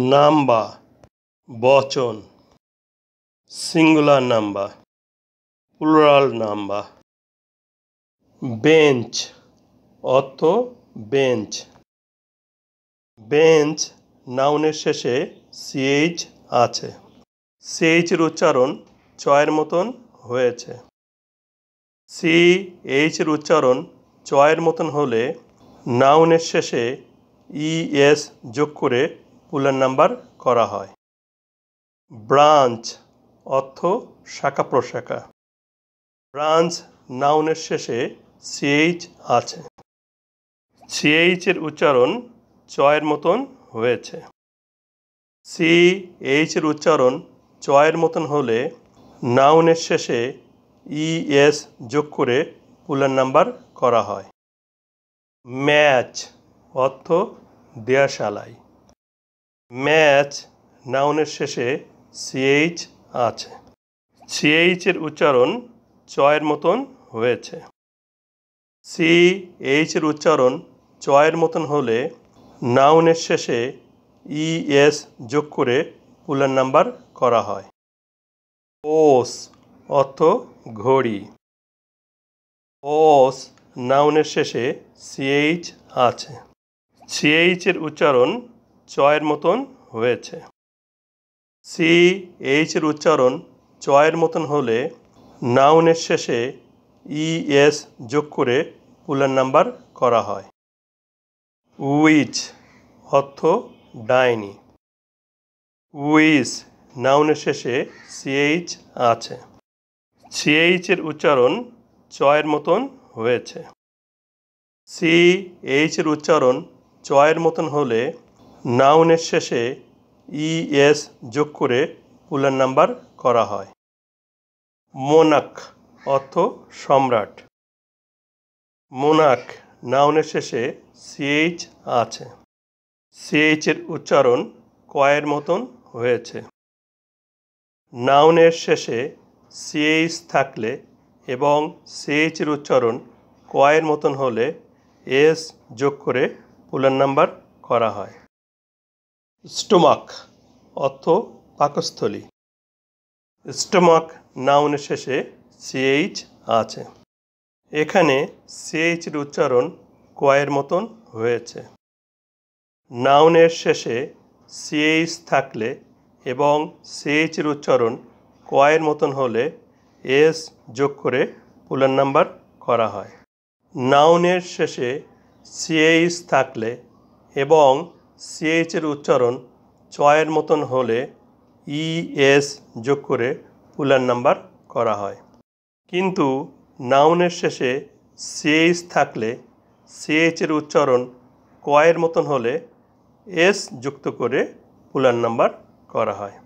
Number বচন, singular number, plural number. Bench অর্থ bench. Bench নাউনের শেষে সিএইচ আছে। সিএইচের উচ্চারণ চয়ের মতন হয়েছে। সিএইচের উচ্চারণ চয়ের মতন হলে নাউনের শেষে ইএস যোগ করে প্লুরাল নাম্বার করা হয়। ব্রাঞ্চ অর্থ শাখা প্রশাখা। ব্রাঞ্চ নাউনের শেষে সিএইচ আছে। সিএইচের উচ্চারণ চয়ের মতন হয়েছে। সিএইচের উচ্চারণ চয়ের মতন হলে নাউনের শেষে ইএস যোগ করে প্লুরাল নাম্বার করা হয়। ম্যাচ অর্থ দেয়াশালাই। ম্যাচ নাউনের শেষে সিএইচ আছে। সিএইচের উচ্চারণ চয়ের মতন হয়েছে। সিএইচের উচ্চারণ চয়ের মতন হলে নাউনের শেষে ইএস যোগ করে প্লুরাল নাম্বার করা হয়। ওস অর্থ ঘড়ি। ওস নাউনের শেষে সিএইচ আছে। সিএইচের উচ্চারণ চয়ের মতন হয়েছে। সিএইচের উচ্চারণ চয়ের মতন হলে নাউনের শেষে ইএস যোগ করে প্লুরাল নাম্বার করা হয়। উইচ অর্থ ডাইনি। উইচ নাউনের শেষে সিএইচ আছে। সিএইচের উচ্চারণ চয়ের মতন হয়েছে। সিএইচের উচ্চারণ চয়ের মতন হলে নাউনের শেষে ইএস যোগ করে প্লুরাল নাম্বার করা হয়। মোনাক অর্থ সম্রাট। মোনাক নাউনের শেষে সিএইচ আছে। সিএইচের উচ্চারণ কয়ের মতন হয়েছে। নাউনের শেষে সিএইচ থাকলে এবং সিএইচের উচ্চারণ কয়ের মতন হলে এস যোগ করে প্লুরাল নাম্বার করা হয়। স্টোমাক অর্থ পাকস্থলী। স্টোমাক নাউনের শেষে সিএইচ আছে। এখানে সিএইচের উচ্চারণ কয়ের মতন হয়েছে। নাউনের শেষে সিএইচ থাকলে এবং সিএইচের উচ্চারণ কয়ের মতন হলে এস যোগ করে প্লুরাল নাম্বার করা হয়। নাউনের শেষে সিএইচ থাকলে এবং সিএইচের উচ্চারণ চয়ের মতন হলে ইএস যোগ করে প্লুরাল নাম্বার করা হয়। কিন্তু নাউনের শেষে সিএইচ থাকলে সিএইচের উচ্চারণ কয়ের মতন হলে এস যুক্ত করে প্লুরাল নাম্বার করা হয়।